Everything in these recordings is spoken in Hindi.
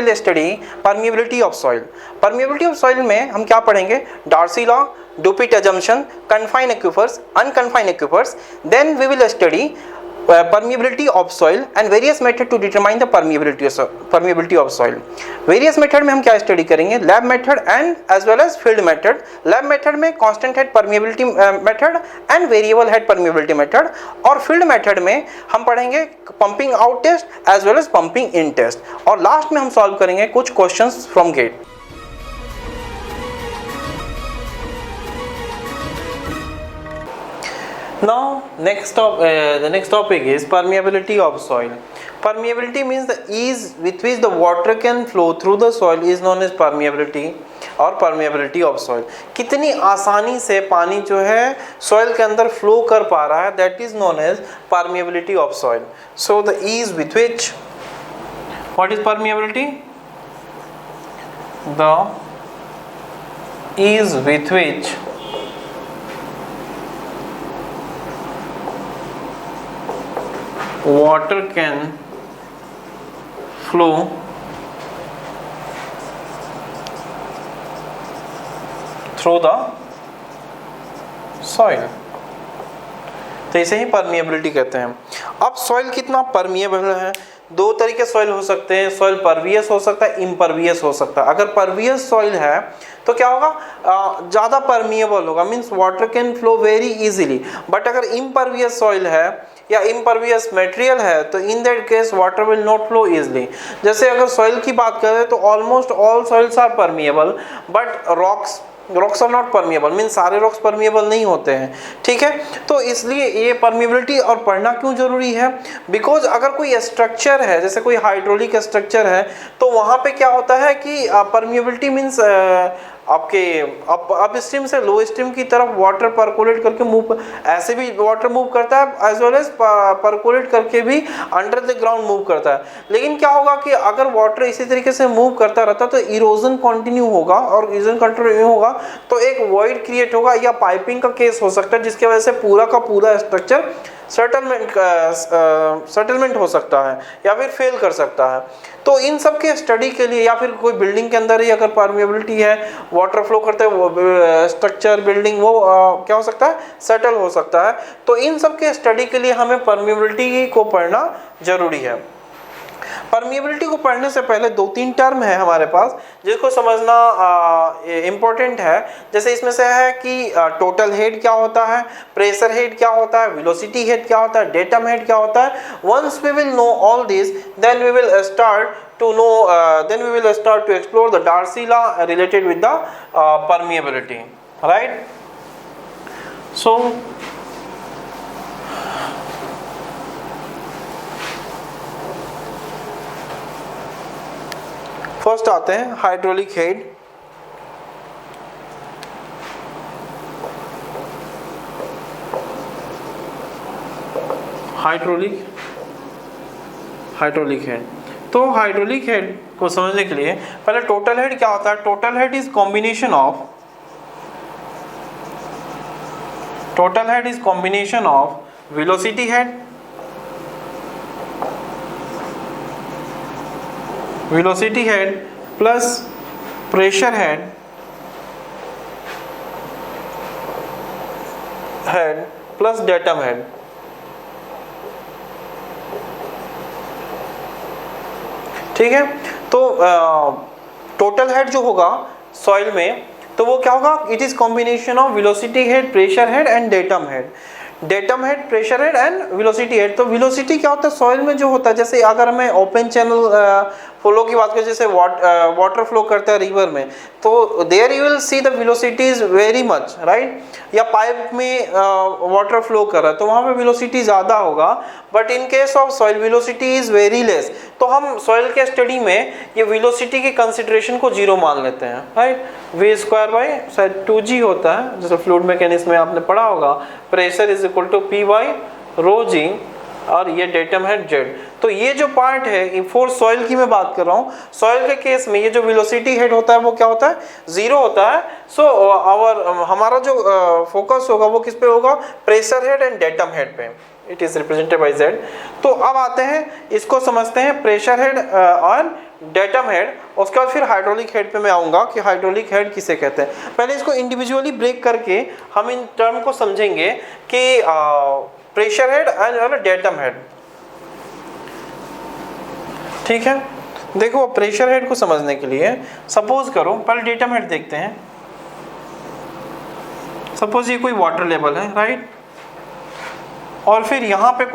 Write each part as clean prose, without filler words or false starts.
Will study permeability of soil. Permeability of soil में हम क्या पढ़ेंगे? Darcy law, Dupuit assumption, confined aquifers, unconfined aquifers. Then we will study permeability of soil and various method to determine the permeability of soil. Various method में हम क्या स्टडी करेंगे? Lab method and as well as field method. Lab method में constant head permeability method and variable head permeability method, और फील्ड मेथड में हम पढ़ेंगे pumping out test as well as pumping in test, और लास्ट में हम सॉल्व करेंगे कुछ questions from GATE. Now the next topic is permeability of soil. Permeability means the ease with which the water can flow through the soil is known as permeability और permeability of soil. कितनी आसानी से पानी जो है soil के अंदर flow कर पा रहा है, that is known as permeability of soil. So the ease with which, what is permeability? The ease with which water can flow through the soil, तो इसे ही परमिएबिलिटी कहते हैं। अब सॉइल कितना परमिएबल है? दो तरीके सॉइल हो सकते हैं, सॉइल परवियस हो सकता है, इम्परवियस हो सकता है। अगर परवियस सॉइल है तो क्या होगा? ज़्यादा परमिएबल होगा, means water can flow very easily. But अगर इम्परवियस सॉइल है या इम्परवियस मटेरियल है तो in that case water will not flow easily. जैसे अगर सॉइल की बात करें तो almost all soils are permeable, but rocks are not permeable, mean सारे रॉक्स परमिएबल नहीं होते हैं, ठीक है। तो इसलिए ये परमिएबिलिटी और पढ़ना क्यों जरूरी है? बिकॉज अगर कोई स्ट्रक्चर है, जैसे कोई हाइड्रोलिक स्ट्रक्चर है, तो वहाँ पे क्या होता है कि परमिएबिलिटी मीन्स आपके अप स्ट्रीम से लो स्ट्रीम की तरफ वाटर परकोलेट करके मूव, ऐसे भी वाटर मूव करता है एज वेल एज परकोलेट करके भी अंडर द ग्राउंड मूव करता है। लेकिन क्या होगा कि अगर वाटर इसी तरीके से मूव करता रहता तो इरोजन कंटिन्यू होगा, और इरोजन कंटिन्यू होगा तो एक वॉइड क्रिएट होगा या पाइपिंग का केस हो सकता है, जिसकी वजह से पूरा का पूरा स्ट्रक्चर सेटलमेंट हो सकता है या फिर फेल कर सकता है। तो इन सब के स्टडी के लिए, या फिर कोई बिल्डिंग के अंदर ही अगर परमिएबिलिटी है, वाटर फ्लो करते हैं, वो स्ट्रक्चर बिल्डिंग वो क्या हो सकता है? सेटल हो सकता है। तो इन सब के स्टडी के लिए हमें परमिएबिलिटी को पढ़ना जरूरी है। परमिएबिलिटी को पढ़ने से पहले दो तीन टर्म है हमारे पास जिसको समझना इम्पोर्टेंट है। जैसे इसमें से है कि टोटल हेड क्या होता है, प्रेशर हेड क्या होता है, वेलोसिटी हेड क्या होता है, डेटम हेड क्या होता है। Once we will know all this, then we will start to explore the Darcy law related with the permeability, right? So first आते हैं हाइड्रोलिक हेड। Hydraulic head. तो हाइड्रोलिक हेड को समझने के लिए पहले टोटल हेड क्या होता है? Total head is combination of velocity head, plus pressure head plus datum head. ठीक है, तो टोटल हेड जो होगा सॉइल में, तो वो क्या होगा? It is combination of velocity head, pressure head and datum head. Datum head, pressure head and velocity head. तो वेलोसिटी क्या होता है? सॉइल में जो होता है, जैसे अगर मैं ओपन चैनल फ्लो की बात करें, जैसे वाटर फ्लो करता है रिवर में, तो there you will see the velocity is very much, right? या पाइप में वाटर फ्लो कर रहा है तो वहाँ पे वेलोसिटी ज़्यादा होगा, but in case of soil velocity is very less. तो हम सॉइल के स्टडी में ये वेलोसिटी की कंसिडरेशन को जीरो मान लेते हैं, राइट? v स्क्वायर बाई शायद 2g होता है, जैसे फ्लूइड मैकेनिक्स में आपने पढ़ा होगा, pressure is equal to p by rho g, और ये डेटम है z। तो ये जो पार्ट है फॉर सॉइल की मैं बात कर रहा हूँ, सॉइल के केस में ये जो वेलोसिटी हेड होता है वो क्या होता है? जीरो होता है। सो हमारा जो फोकस होगा वो किस पे होगा? Pressure head and datum head पे। It is represented by z। तो अब आते हैं, इसको समझते हैं प्रेशर हेड और डेटम हेड, उसके बाद फिर हाइड्रोलिक हेड पे मैं आऊँगा कि हाइड्रोलिक हेड किसे कहते हैं। पहले इसको इंडिविजुअली ब्रेक करके हम इन टर्म को समझेंगे कि pressure head and datum head. ठीक है, देखो प्रेशर हेड को समझने के लिए सपोज करो, पहले डेटम हेड देखते हैं। सपोज ये कोई वाटर लेवल है, राइट, और फिर यहाँ पे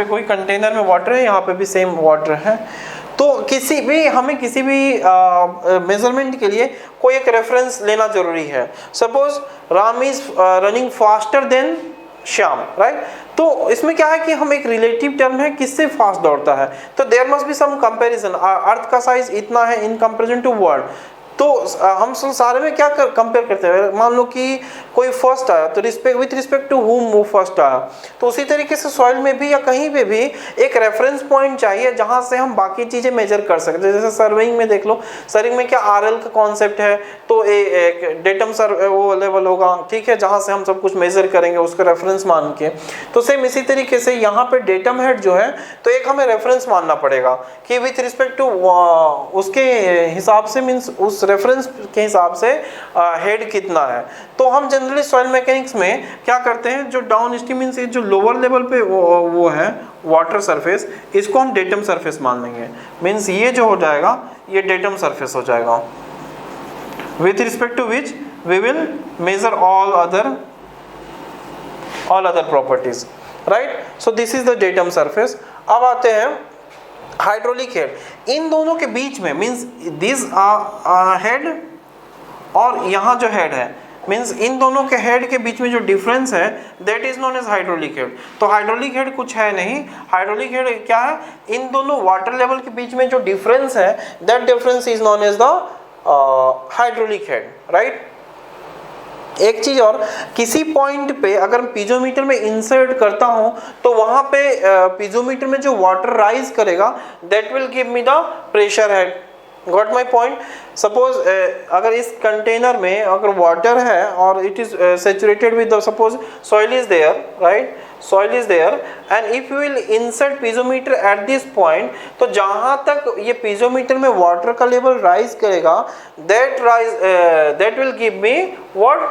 कोई कंटेनर में वाटर है, यहाँ पे भी सेम वाटर है। तो हमें किसी भी मेजरमेंट के लिए कोई एक रेफरेंस लेना जरूरी है। Suppose Ram is running faster than Shyam, right. तो इसमें क्या है कि हम एक रिलेटिव टर्म है किससे फास्ट दौड़ता है, तो there must be some comparison. Earth का साइज इतना है इन कंपैरिजन टू वर्ल्ड, तो हम सारे में क्या कंपेयर करते हैं। मान लो कि कोई फर्स्ट आया तो विथ रिस्पेक्ट टू हुम वो फर्स्ट आया, तो उसी तरीके से सॉइल में भी या कहीं पे भी एक रेफरेंस पॉइंट चाहिए जहां से हम बाकी चीजें मेजर कर सकते हैं। जैसे सर्वेइंग में देख लो, सर्वेइंग में क्या आरएल का कॉन्सेप्ट है, तो एक डेटम वो लेवल होगा, ठीक है, जहां से हम सब कुछ मेजर करेंगे उसको रेफरेंस मान के। तो सेम इसी तरीके से यहाँ पे डेटम हेड जो है, तो एक हमें रेफरेंस मानना पड़ेगा कि विथ रिस्पेक्ट टू उसके हिसाब से, मीन्स उस रेफरेंस के हिसाब से हेड कितना है। तो हम जनरली सॉइल मैकेनिक्स में क्या करते हैं, जो डाउन स्ट्रीम मीन्स जो लोअर लेवल पे वो है वाटर सरफेस, इसको हम डेटम सरफेस मान लेंगे। मीन्स ये जो हो जाएगा ये डेटम सरफेस हो जाएगा, with respect to which we will measure all other properties, right. So this is the datum surface. अब आते हैं हाइड्रोलिक हेड। इन दोनों के बीच में मीन्स दिस हेड और यहाँ जो हेड है, मीन्स इन दोनों के हेड के बीच में जो डिफरेंस है that is known as hydraulic head. तो हाइड्रोलिक हेड कुछ है नहीं, हाइड्रोलिक हेड क्या है, इन दोनों वाटर लेवल के बीच में जो डिफरेंस है that difference is known as the hydraulic head, right. एक चीज और, किसी पॉइंट पे अगर पीजोमीटर में इंसर्ट करता हूं तो वहां पे पीजोमीटर में जो वाटर राइज करेगा that will give me the pressure head. Got my point. Suppose अगर इस कंटेनर में अगर वाटर है और it is saturated with suppose soil is there, right, soil is there and if you will insert piezometer at this point, तो जहां तक ये piezometer में वाटर का लेवल राइज करेगा that will give me what,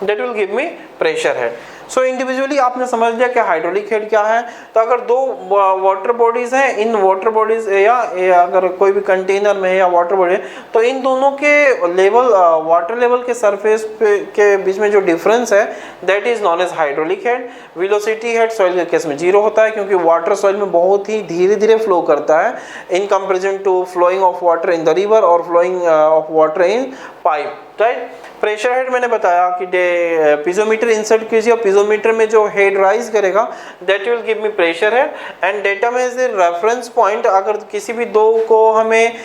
that will give me pressure head। So individually आपने समझ लिया कि हाइड्रोलिक हेड क्या है। तो अगर दो वाटर बॉडीज हैं, इन वाटर बॉडीज या अगर कोई भी कंटेनर में या वाटर बॉडी, तो इन दोनों के लेवल वाटर लेवल के सरफेस के बीच में जो डिफरेंस है that is known as hydraulic head. Velocity head soil के केस में 0 होता है क्योंकि वाटर सॉइल में बहुत ही धीरे धीरे फ्लो करता है in comparison to flowing of water in the river और flowing of water in pipe, right. Pressure head मैंने बताया कि पीजोमीटर इंसर्ट कीजिए और पीजोमीटर में जो हेड राइज करेगा that will give me pressure head and datum is the reference point. अगर किसी भी दो को हमें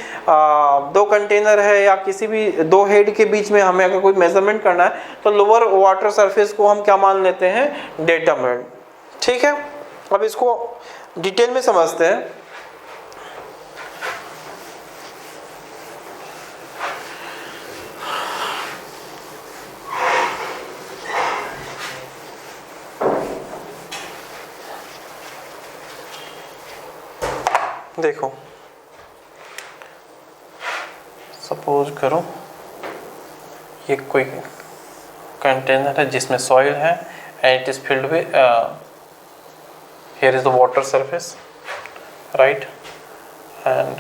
दो कंटेनर है या किसी भी दो हेड के बीच में हमें अगर कोई मेजरमेंट करना है तो लोअर वाटर सरफेस को हम क्या मान लेते हैं, डेटम हेड। ठीक है, अब इसको डिटेल में समझते हैं। देखो सपोज करो ये कोई कंटेनर है जिसमें सॉइल है and it is filled with here is the water surface, right, and